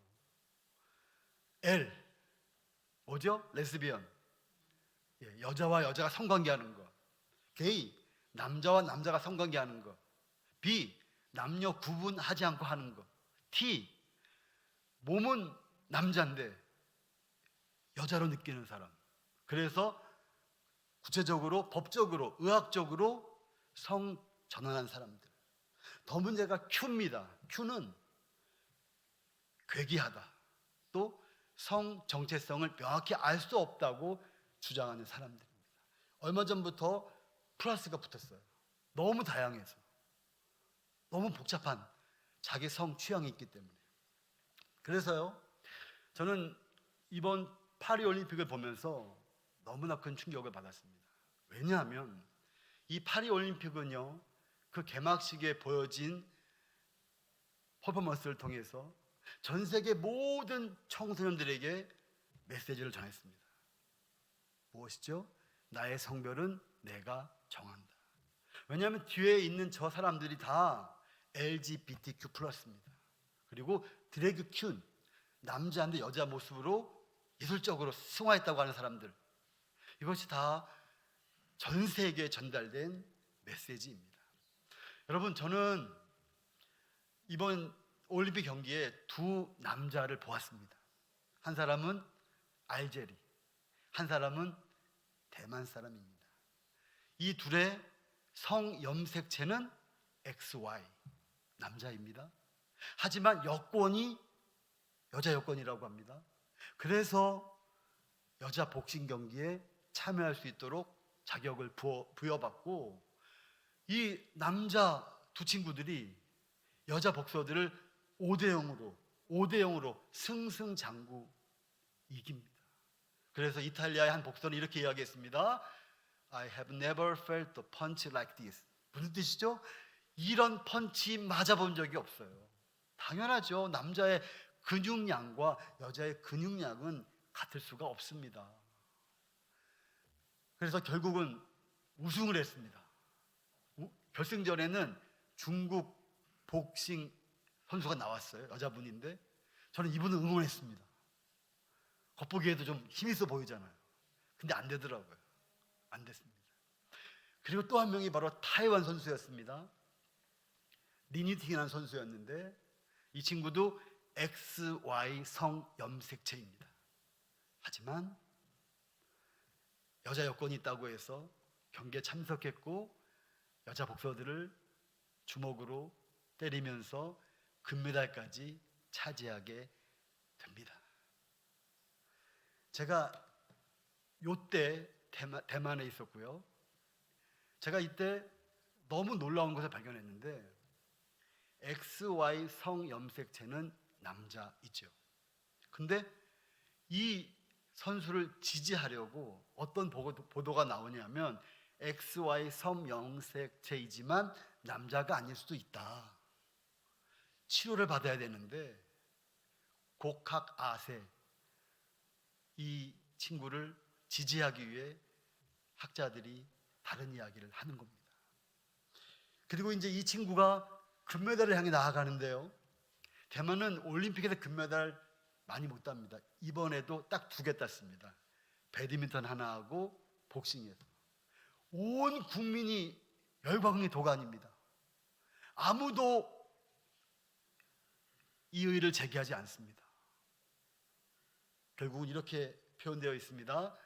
L 뭐죠? 레스비언, 여자와 여자가 성관계하는 거. 게이, 남자와 남자가 성관계하는 거. B, 남녀 구분하지 않고 하는 거. T, 몸은 남자인데 여자로 느끼는 사람. 그래서 구체적으로 법적으로 의학적으로 성 전환한 사람들. 더 문제가 Q입니다. Q는 괴기하다, 또 성 정체성을 명확히 알 수 없다고 주장하는 사람들입니다. 얼마 전부터 플러스가 붙었어요. 너무 다양해서, 너무 복잡한 자기 성 취향이 있기 때문에. 그래서요, 저는 이번 파리 올림픽을 보면서 너무나 큰 충격을 받았습니다. 왜냐하면 이 파리 올림픽은요, 그 개막식에 보여진 퍼포먼스를 통해서 전 세계 모든 청소년들에게 메시지를 전했습니다. 무엇이죠? 나의 성별은 내가 정한다. 왜냐하면 뒤에 있는 저 사람들이 다 LGBTQ 플러스입니다. 그리고 드래그 퀸, 남자인데 여자 모습으로 예술적으로 승화했다고 하는 사람들, 이것이 다 전 세계에 전달된 메시지입니다. 여러분, 저는 이번 올림픽 경기에 두 남자를 보았습니다. 한 사람은 알제리, 한 사람은 대만 사람입니다. 이 둘의 성 염색체는 XY, 남자입니다. 하지만 여권이 여자 여권이라고 합니다. 그래서 여자 복싱 경기에 참여할 수 있도록 자격을 부여받고 이 남자 두 친구들이 여자 복서들을 5대0으로 승승장구 이깁니다. 그래서 이탈리아의 한 복서는 이렇게 이야기했습니다. I have never felt a punch like this. 무슨 뜻이죠? 이런 펀치 맞아본 적이 없어요. 당연하죠. 남자의 근육량과 여자의 근육량은 같을 수가 없습니다. 그래서 결국은 우승을 했습니다. 결승전에는 중국 복싱 선수가 나왔어요. 여자분인데 저는 이분을 응원했습니다. 겉보기에도 좀 힘있어 보이잖아요. 근데 안 되더라고요. 안 됐습니다. 그리고 또 한 명이 바로 타이완 선수였습니다. 리니팅이라는 선수였는데 이 친구도 XY 성 염색체입니다. 하지만 여자 여권이 있다고 해서 경기에 참석했고 여자 복서들을 주먹으로 때리면서 금메달까지 차지하게 됩니다. 제가 요때 대만에 있었고요. 제가 이때 너무 놀라운 것을 발견했는데 XY 성염색체는 남자이죠. 근데 이 선수를 지지하려고 어떤 보도가 나오냐면 XY 성염색체이지만 남자가 아닐 수도 있다. 치료를 받아야 되는데 곡학아세 이 친구를 지지하기 위해 학자들이 다른 이야기를 하는 겁니다. 그리고 이제 이 친구가 금메달을 향해 나아가는데요. 대만은 올림픽에서 금메달 많이 못 땁니다. 이번에도 딱 2개 땄습니다. 배드민턴 하나 하고 복싱에서. 온 국민이 열광의 도가니입니다. 아무도 이 의의를 제기하지 않습니다. 결국은 이렇게 표현되어 있습니다.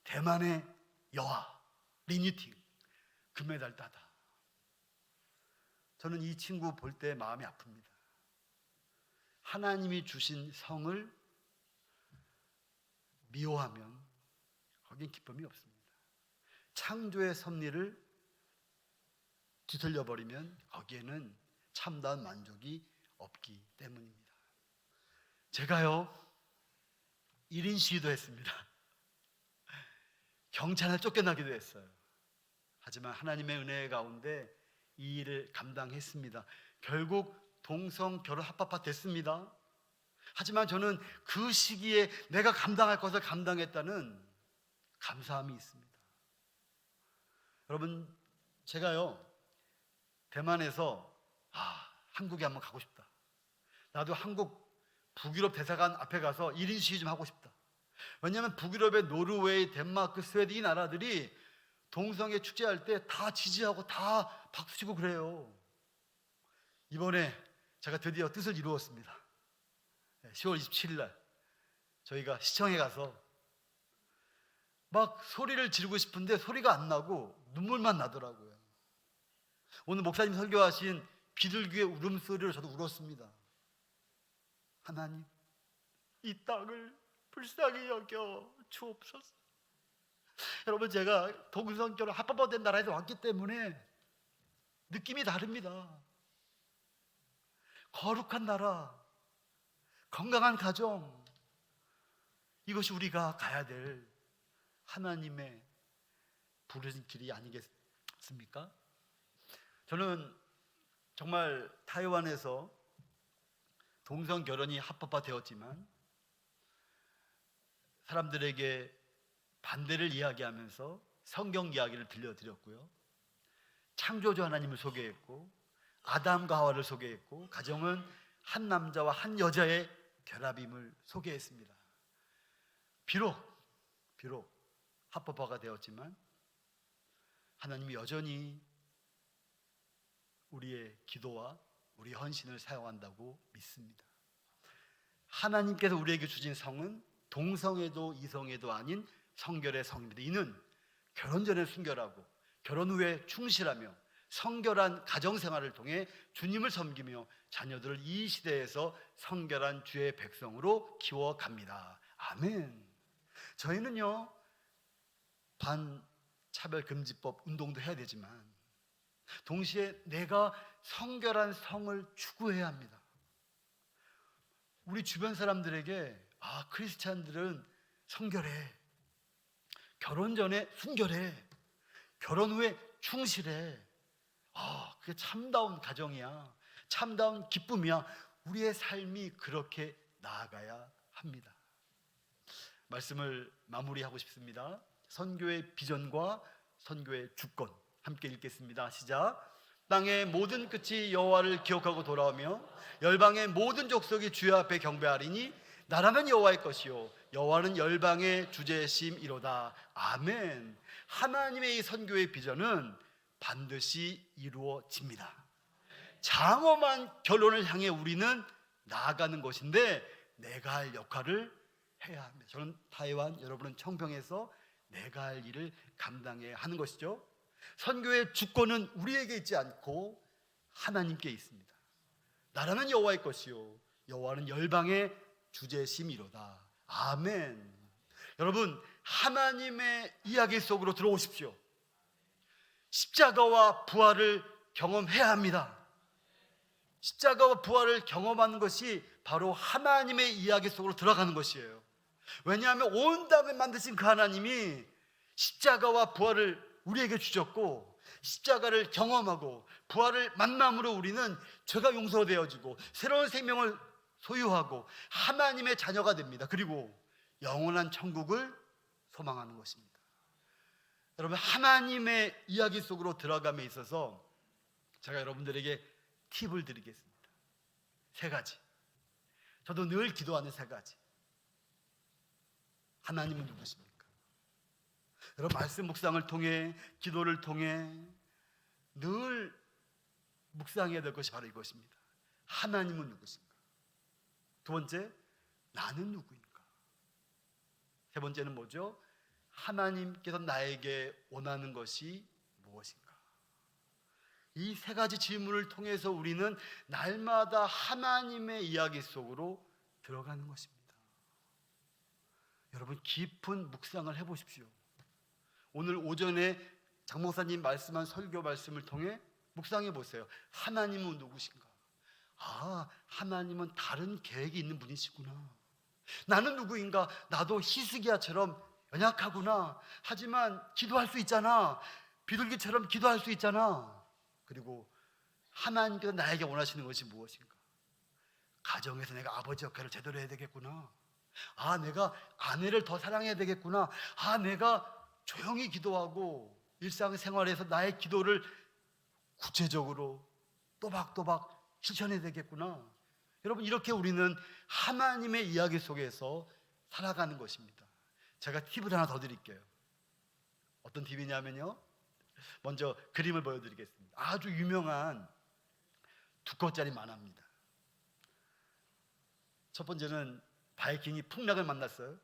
대만의 여아 리니팅 금메달 따다. 저는 이 친구 볼 때 마음이 아픕니다. 하나님이 주신 성을 미워하면 거긴 기쁨이 없습니다. 창조의 섭리를 뒤틀려 버리면 거기에는 참다운 만족이 없기 때문입니다. 제가요 1인 시위도 했습니다. 경찰에 쫓겨나기도 했어요. 하지만 하나님의 은혜 가운데 이 일을 감당했습니다. 결국 동성 결혼 합법화 됐습니다. 하지만 저는 그 시기에 내가 감당할 것을 감당했다는 감사함이 있습니다. 여러분, 제가요 대만에서 한국에 한번 가고 싶다. 나도 한국 북유럽 대사관 앞에 가서 1인 시위 좀 하고 싶다. 왜냐하면 북유럽의 노르웨이, 덴마크, 스웨덴 이 나라들이 동성애 축제할 때 다 지지하고 다 박수치고 그래요. 이번에 제가 드디어 뜻을 이루었습니다. 10월 27일 날 저희가 시청에 가서 막 소리를 지르고 싶은데 소리가 안 나고 눈물만 나더라고요. 오늘 목사님 설교하신 비둘기의 울음소리로 저도 울었습니다. 하나님, 이 땅을 불쌍히 여겨 주옵소서. 여러분, 제가 동성결혼 합법화된 나라에서 왔기 때문에 느낌이 다릅니다. 거룩한 나라, 건강한 가정, 이것이 우리가 가야 될 하나님의 부르신 길이 아니겠습니까? 저는 정말 타이완에서 동성 결혼이 합법화되었지만 사람들에게 반대를 이야기하면서 성경 이야기를 들려드렸고요. 창조주 하나님을 소개했고 아담과 하와를 소개했고 가정은 한 남자와 한 여자의 결합임을 소개했습니다. 비록 합법화가 되었지만 하나님이 여전히 우리의 기도와 우리 헌신을 사용한다고 믿습니다. 하나님께서 우리에게 주신 성은 동성애도 이성애도 아닌 성결의 성입니다. 이는 결혼 전에 순결하고 결혼 후에 충실하며 성결한 가정생활을 통해 주님을 섬기며 자녀들을 이 시대에서 성결한 주의 백성으로 키워갑니다. 아멘. 저희는요 반차별금지법 운동도 해야 되지만 동시에 내가 성결한 성을 추구해야 합니다. 우리 주변 사람들에게 크리스찬들은 성결해, 결혼 전에 순결해, 결혼 후에 충실해, 그게 참다운 가정이야, 참다운 기쁨이야. 우리의 삶이 그렇게 나아가야 합니다. 말씀을 마무리하고 싶습니다. 선교의 비전과 선교의 주권 함께 읽겠습니다. 시작. 땅의 모든 끝이 여호와를 기억하고 돌아오며 열방의 모든 족속이 주의 앞에 경배하리니 나라는 여호와의 것이요 여호와는 열방의 주제심이로다. 아멘. 하나님의 이 선교의 비전은 반드시 이루어집니다. 장엄한 결론을 향해 우리는 나아가는 것인데 내가 할 역할을 해야 합니다. 저는 타이완, 여러분은 청평에서 내가 할 일을 감당해야 하는 것이죠. 선교의 주권은 우리에게 있지 않고 하나님께 있습니다. 나라는 여호와의 것이요 여호와는 열방의 주제심이로다. 아멘. 여러분, 하나님의 이야기 속으로 들어오십시오. 십자가와 부활을 경험해야 합니다. 십자가와 부활을 경험하는 것이 바로 하나님의 이야기 속으로 들어가는 것이에요. 왜냐하면 온 땅을 만드신 그 하나님이 십자가와 부활을 우리에게 주셨고, 십자가를 경험하고 부활을 만남으로 우리는 죄가 용서되어지고 새로운 생명을 소유하고 하나님의 자녀가 됩니다. 그리고 영원한 천국을 소망하는 것입니다. 여러분, 하나님의 이야기 속으로 들어감에 있어서 제가 여러분들에게 팁을 드리겠습니다. 3가지. 저도 늘 기도하는 3가지. 하나님은 누구십니까? 여러분, 말씀 묵상을 통해, 기도를 통해 늘 묵상해야 될 것이 바로 이것입니다. 하나님은 누구신가? 2번째, 나는 누구인가? 3번째는 뭐죠? 하나님께서 나에게 원하는 것이 무엇인가? 이 3가지 질문을 통해서 우리는 날마다 하나님의 이야기 속으로 들어가는 것입니다. 여러분, 깊은 묵상을 해보십시오. 오늘 오전에 장 목사님 말씀한 설교 말씀을 통해 묵상해 보세요. 하나님은 누구신가? 아, 하나님은 다른 계획이 있는 분이시구나. 나는 누구인가? 나도 히스기야처럼 연약하구나. 하지만 기도할 수 있잖아. 비둘기처럼 기도할 수 있잖아. 그리고 하나님께서 나에게 원하시는 것이 무엇인가? 가정에서 내가 아버지 역할을 제대로 해야 되겠구나. 아, 내가 아내를 더 사랑해야 되겠구나. 아, 내가 조용히 기도하고 일상생활에서 나의 기도를 구체적으로 또박또박 실천해야 되겠구나. 여러분, 이렇게 우리는 하나님의 이야기 속에서 살아가는 것입니다. 제가 팁을 하나 더 드릴게요. 어떤 팁이냐면요, 먼저 그림을 보여드리겠습니다. 아주 유명한 2컷짜리 만화입니다. 첫 번째는 바이킹이 풍락을 만났어요.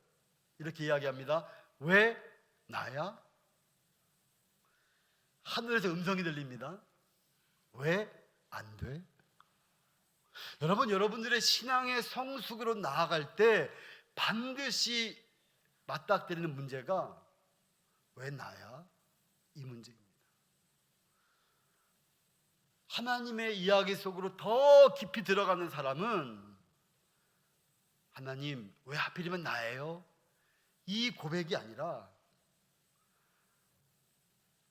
이렇게 이야기합니다. 왜 나야? 하늘에서 음성이 들립니다. 왜 안 돼? 여러분, 여러분들의 신앙의 성숙으로 나아갈 때 반드시 맞닥뜨리는 문제가 왜 나야? 이 문제입니다. 하나님의 이야기 속으로 더 깊이 들어가는 사람은 하나님, 왜 하필이면 나예요? 이 고백이 아니라,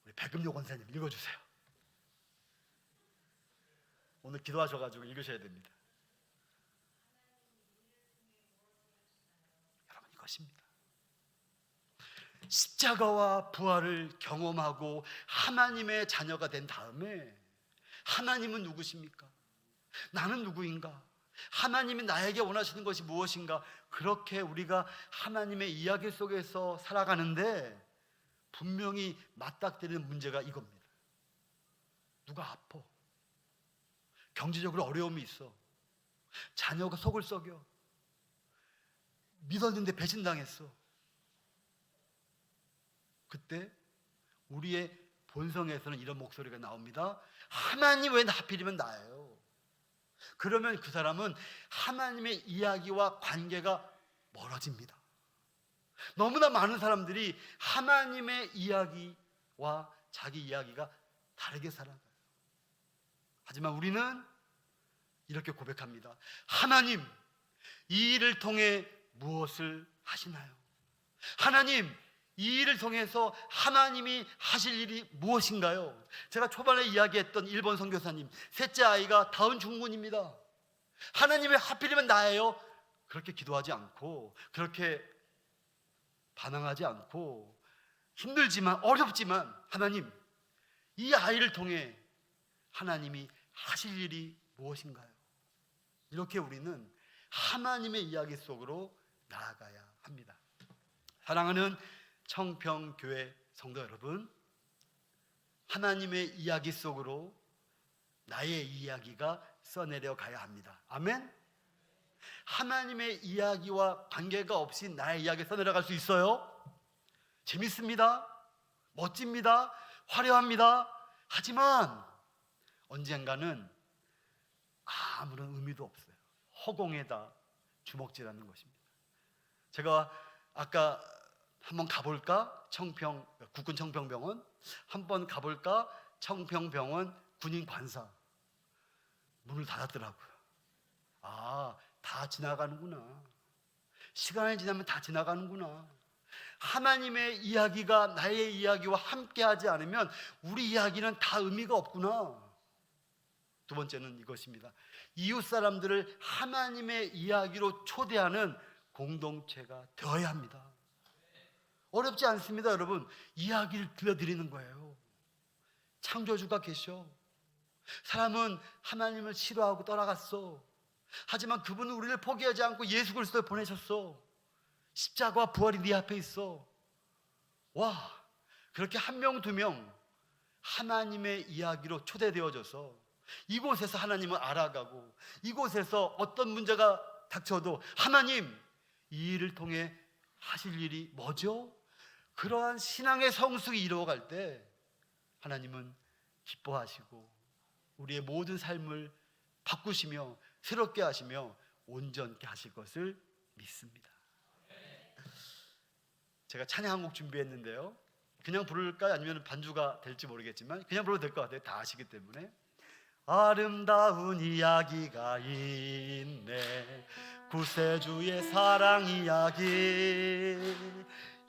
우리 백금요 권사님 읽어주세요. 오늘 기도하셔가지고 읽으셔야 됩니다. 여러분, 이것입니다. 십자가와 부활을 경험하고 하나님의 자녀가 된 다음에 하나님은 누구십니까? 나는 누구인가? 하나님이 나에게 원하시는 것이 무엇인가? 그렇게 우리가 하나님의 이야기 속에서 살아가는데 분명히 맞닥뜨리는 문제가 이겁니다. 누가 아파? 경제적으로 어려움이 있어. 자녀가 속을 썩여. 믿었는데 배신당했어. 그때 우리의 본성에서는 이런 목소리가 나옵니다. 하나님, 왜 하필이면 나예요? 그러면 그 사람은 하나님의 이야기와 관계가 멀어집니다. 너무나 많은 사람들이 하나님의 이야기와 자기 이야기가 다르게 살아가요. 하지만 우리는 이렇게 고백합니다. 하나님, 이 일을 통해 무엇을 하시나요? 하나님, 이 일을 통해서 하나님이 하실 일이 무엇인가요? 제가 초반에 이야기했던 일본 선교사님, 셋째 아이가 다운 증후군입니다. 하나님, 왜 하필이면 나예요? 그렇게 기도하지 않고, 그렇게 반항하지 않고, 힘들지만 어렵지만 하나님, 이 아이를 통해 하나님이 하실 일이 무엇인가요? 이렇게 우리는 하나님의 이야기 속으로 나아가야 합니다. 사랑하는 청평교회 성도 여러분, 하나님의 이야기 속으로 나의 이야기가 써내려 가야 합니다. 아멘? 하나님의 이야기와 관계가 없이 나의 이야기 써내려갈 수 있어요? 재밌습니다. 멋집니다. 화려합니다. 하지만 언젠가는 아무런 의미도 없어요. 허공에다 주먹질하는 것입니다. 제가 아까 한번 가볼까? 국군 청평병원 한번 가볼까? 청평병원 군인 관사 문을 닫았더라고요. 다 지나가는구나. 시간이 지나면 다 지나가는구나. 하나님의 이야기가 나의 이야기와 함께하지 않으면 우리 이야기는 다 의미가 없구나. 두 번째는 이것입니다. 이웃 사람들을 하나님의 이야기로 초대하는 공동체가 되어야 합니다. 어렵지 않습니다, 여러분. 이야기를 들려드리는 거예요. 창조주가 계셔. 사람은 하나님을 싫어하고 떠나갔어. 하지만 그분은 우리를 포기하지 않고 예수 그리스도를 보내셨어. 십자가와 부활이 네 앞에 있어. 와, 그렇게 한 명, 두 명 하나님의 이야기로 초대되어져서 이곳에서 하나님을 알아가고 이곳에서 어떤 문제가 닥쳐도 하나님, 이 일을 통해 하실 일이 뭐죠? 그러한 신앙의 성숙이 이루어갈 때 하나님은 기뻐하시고 우리의 모든 삶을 바꾸시며 새롭게 하시며 온전케 하실 것을 믿습니다. 제가 찬양 한 곡 준비했는데요, 그냥 부를까요? 아니면 반주가 될지 모르겠지만 그냥 불러도 될 것 같아요. 다 아시기 때문에. 아름다운 이야기가 있네, 구세주의 사랑 이야기,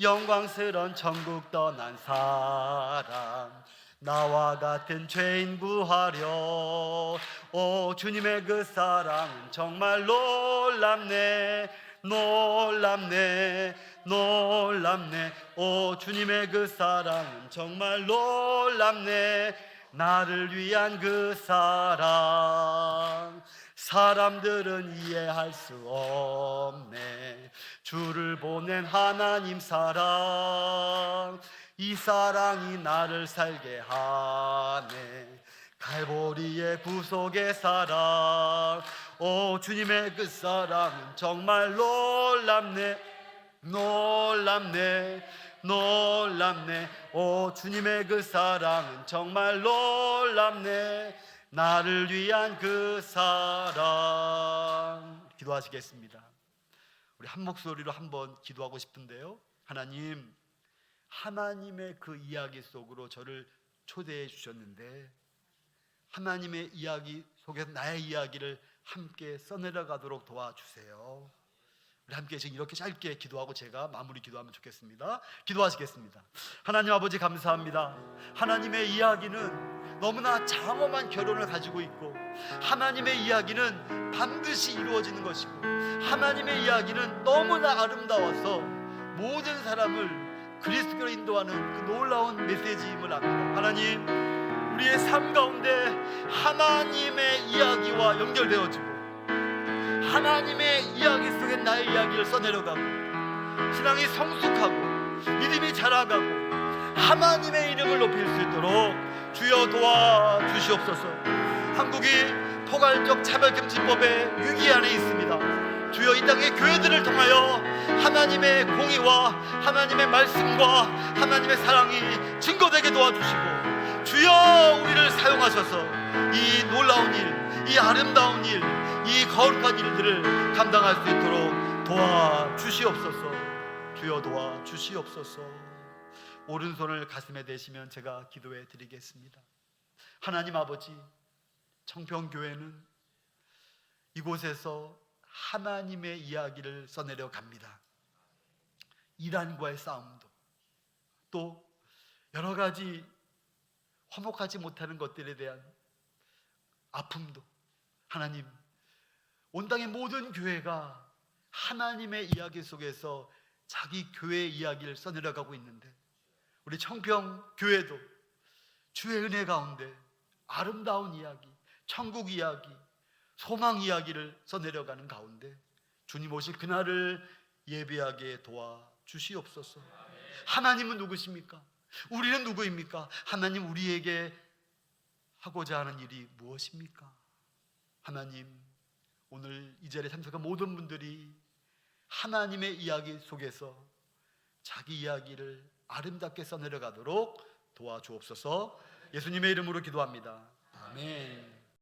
영광스런 천국 떠난 사람, 나와 같은 죄인 구하려. 오, 주님의 그 사랑은 정말 놀랍네, 놀랍네, 놀랍네. 오, 주님의 그 사랑은 정말 놀랍네, 나를 위한 그 사랑. 사람들은 이해할 수 없네, 주를 보낸 하나님 사랑. 이 사랑이 나를 살게 하네, 갈보리의 구속의 사랑. 오, 주님의 그 사랑은 정말 놀랍네, 놀랍네, 놀랍네. 오, 주님의 그 사랑은 정말 놀랍네, 나를 위한 그 사랑. 기도하시겠습니다. 우리 한 목소리로 한번 기도하고 싶은데요, 하나님, 하나님의 그 이야기 속으로 저를 초대해 주셨는데 하나님의 이야기 속에서 나의 이야기를 함께 써내려가도록 도와주세요. 우리 함께 지금 이렇게 짧게 기도하고 제가 마무리 기도하면 좋겠습니다. 기도하시겠습니다. 하나님 아버지, 감사합니다. 하나님의 이야기는 너무나 장엄한 결론을 가지고 있고 하나님의 이야기는 반드시 이루어지는 것이고 하나님의 이야기는 너무나 아름다워서 모든 사람을 그리스도로 인도하는 그 놀라운 메시지임을 압니다. 하나님, 우리의 삶 가운데 하나님의 이야기와 연결되어지고 하나님의 이야기 속에 나의 이야기를 써내려가고 신앙이 성숙하고 믿음이 자라가고 하나님의 이름을 높일 수 있도록 주여 도와주시옵소서. 한국이 포괄적 차별금지법의 위기 안에 있습니다. 주여, 이 땅의 교회들을 통하여 하나님의 공의와 하나님의 말씀과 하나님의 사랑이 증거되게 도와주시고 주여, 우리를 사용하셔서 이 놀라운 일, 이 아름다운 일, 이 거룩한 일들을 감당할 수 있도록 도와주시옵소서. 주여, 도와주시옵소서. 오른손을 가슴에 대시면 제가 기도해 드리겠습니다. 하나님 아버지, 청평교회는 이곳에서 하나님의 이야기를 써내려 갑니다. 이란과의 싸움도, 또 여러 가지 화목하지 못하는 것들에 대한 아픔도, 하나님, 온 땅의 모든 교회가 하나님의 이야기 속에서 자기 교회의 이야기를 써내려가고 있는데 우리 청평교회도 주의 은혜 가운데 아름다운 이야기, 천국 이야기, 소망 이야기를 써내려가는 가운데 주님 오실 그날을 예배하게 도와주시옵소서. 하나님은 누구십니까? 우리는 누구입니까? 하나님 우리에게 하고자 하는 일이 무엇입니까? 하나님, 오늘 이 자리에 참석한 모든 분들이 하나님의 이야기 속에서 자기 이야기를 아름답게 써내려가도록 도와주옵소서. 예수님의 이름으로 기도합니다. 아멘.